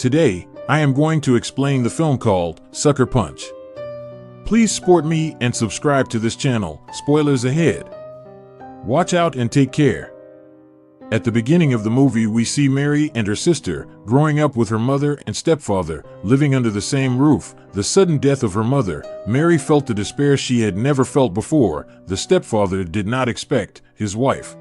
Today, I am going to explain the film called Sucker Punch. Please support me and subscribe to this channel. Spoilers ahead. Watch out and take care. At the beginning of the movie, we see Mary and her sister growing up with her mother and stepfather, living under the same roof. The sudden death of her mother, Mary felt the despair she had never felt before. The stepfather did not expect. His wife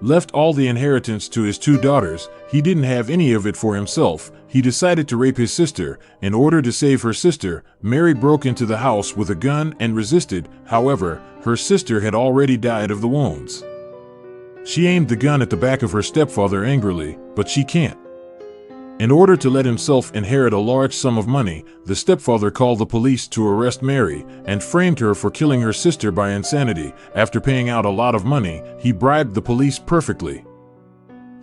left all the inheritance to his two daughters. He didn't have any of it for himself. He decided to rape his sister. In order to save her sister, Mary broke into the house with a gun and resisted. However, her sister had already died of the wounds. She aimed the gun at the back of her stepfather angrily, but she can't. In order to let himself inherit a large sum of money, the stepfather called the police to arrest Mary and framed her for killing her sister by insanity. After paying out a lot of money, he bribed the police perfectly.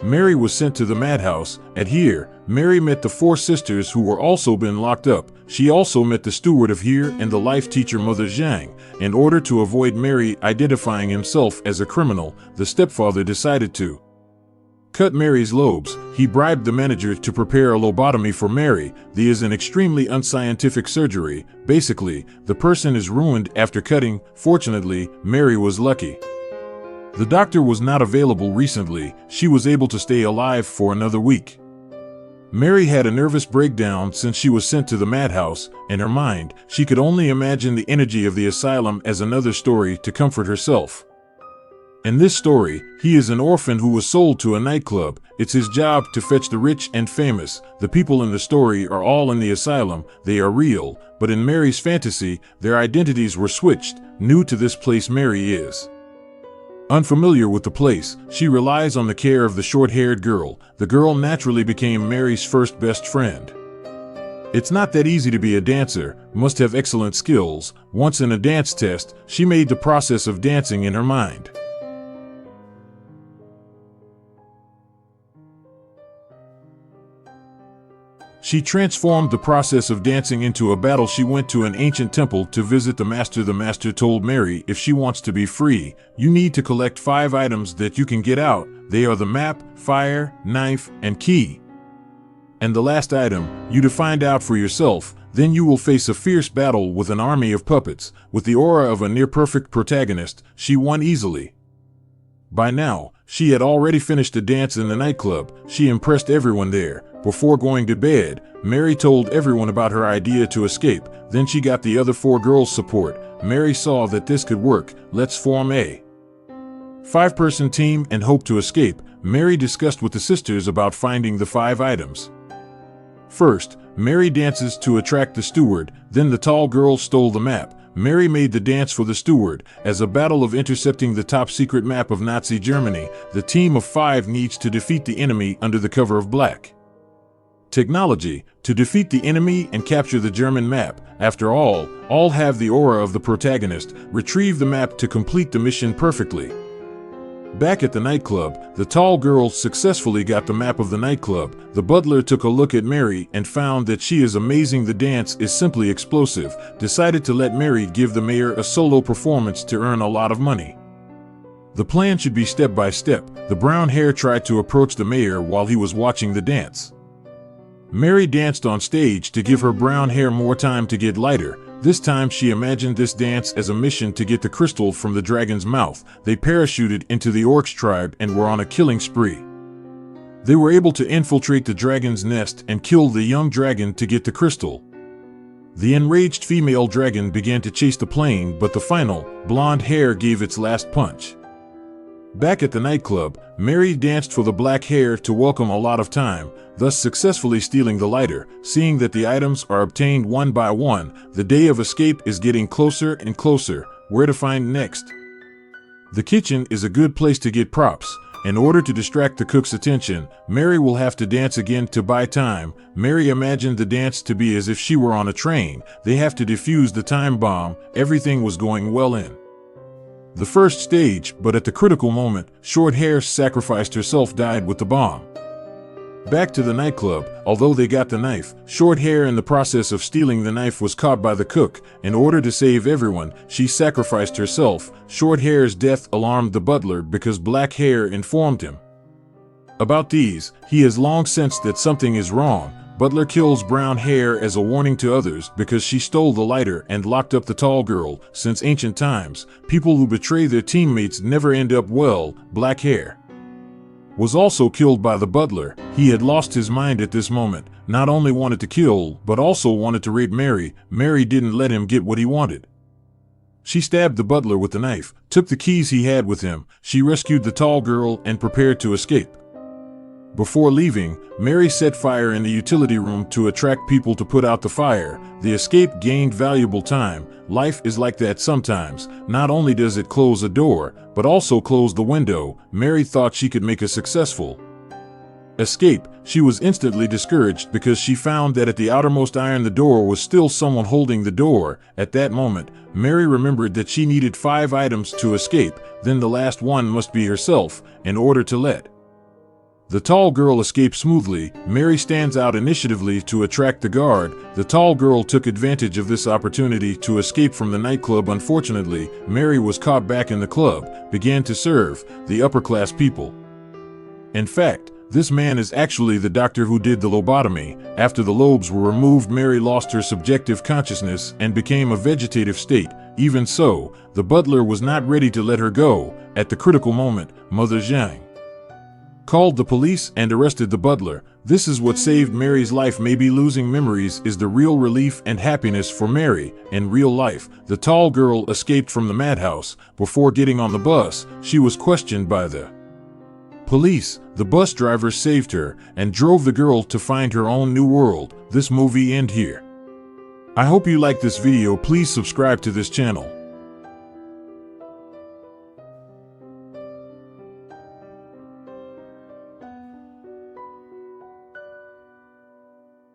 Mary was sent to the madhouse. At here, Mary met the four sisters who were also been locked up. She also met the steward of here and the life teacher Mother Zhang. In order to avoid Mary identifying himself as a criminal, the stepfather decided to cut Mary's lobes. He bribed the manager to prepare a lobotomy for Mary. This is an extremely unscientific surgery. Basically, the person is ruined after cutting. Fortunately, Mary was lucky. The doctor was not available recently. She was able to stay alive for another week. Mary had a nervous breakdown since she was sent to the madhouse. In her mind, she could only imagine the energy of the asylum as another story to comfort herself. In this story, he is an orphan who was sold to a nightclub. It's his job to fetch the rich and famous. The people in the story are all in the asylum. They are real, but in Mary's fantasy, their identities were switched. New to this place, Mary is unfamiliar with the place. She relies on the care of the short-haired girl. The girl naturally became Mary's first best friend. It's not that easy to be a dancer, must have excellent skills. Once in a dance test, she made the process of dancing in her mind. She transformed the process of dancing into a battle. She went to an ancient temple to visit the master. The master told Mary if she wants to be free, you need to collect 5 items that you can get out. They are the map, fire, knife, and key. And the last item, you to find out for yourself. Then you will face a fierce battle with an army of puppets. With the aura of a near-perfect protagonist, she won easily. By now, she had already finished a dance in the nightclub. She impressed everyone there. Before going to bed, Mary told everyone about her idea to escape. Then she got the other 4 girls' support. Mary saw that this could work. Let's form a 5-person team and hope to escape. Mary discussed with the sisters about finding the 5 items. First, Mary dances to attract the steward. Then the tall girl stole the map. Mary made the dance for the steward. As a battle of intercepting the top-secret map of Nazi Germany, the team of 5 needs to defeat the enemy under the cover of black technology to defeat the enemy and capture the German map. After all have the aura of the protagonist. Retrieve the map to complete the mission perfectly. Back at the nightclub, the tall girl successfully got the map of the nightclub. The butler took a look at Mary and found that she is amazing. The dance is simply explosive. Decided to let Mary give the mayor a solo performance to earn a lot of money. The plan should be step by step. The brown hair tried to approach the mayor while he was watching the dance. Mary danced on stage to give her brown hair more time to get lighter. This time she imagined this dance as a mission to get the crystal from the dragon's mouth. They parachuted into the Orcs tribe and were on a killing spree. They were able to infiltrate the dragon's nest and kill the young dragon to get the crystal. The enraged female dragon began to chase the plane, but the final, blonde hair gave its last punch. Back at the nightclub, Mary danced for the black hair to welcome a lot of time, thus successfully stealing the lighter. Seeing that the items are obtained one by one, the day of escape is getting closer and closer. Where to find next? The kitchen is a good place to get props. In order to distract the cook's attention, Mary will have to dance again to buy time. Mary imagined the dance to be as if she were on a train. They have to defuse the time bomb. Everything was going well in the first stage, but at the critical moment, short hair sacrificed herself, died with the bomb. Back to the nightclub, although they got the knife, short hair in the process of stealing the knife was caught by the cook. In order to save everyone, she sacrificed herself. Short hair's death alarmed the butler because black hair informed him about these. He has long sensed that something is wrong, Butler kills brown hair as a warning to others because she stole the lighter and locked up the tall girl. Since ancient times, people who betray their teammates never end up well. Black hair was also killed by the butler. He had lost his mind at this moment, not only wanted to kill, but also wanted to rape Mary. Mary didn't let him get what he wanted. She stabbed the butler with the knife, took the keys he had with him. She rescued the tall girl and prepared to escape. Before leaving, Mary set fire in the utility room to attract people to put out the fire. The escape gained valuable time. Life is like that sometimes. Not only does it close a door, but also close the window. Mary thought she could make a successful escape. She was instantly discouraged because she found that at the outermost iron the door was still someone holding the door. At that moment, Mary remembered that she needed 5 items to escape, then the last one must be herself, in order to let the tall girl escape smoothly. Mary stands out initiatively to attract the guard. The tall girl took advantage of this opportunity to escape from the nightclub. Unfortunately, Mary was caught back in the club, began to serve the upper-class people. In fact, this man is actually the doctor who did the lobotomy. After the lobes were removed, Mary lost her subjective consciousness and became a vegetative state. Even so, the butler was not ready to let her go. At the critical moment, Mother Zhang called the police and arrested the butler. This is what saved Mary's life. Maybe losing memories is the real relief and happiness for Mary. In real life, the tall girl escaped from the madhouse. Before getting on the bus, she was questioned by the police. The bus driver saved her and drove the girl to find her own new world. This movie ends here. I hope you like this video. Please subscribe to this channel.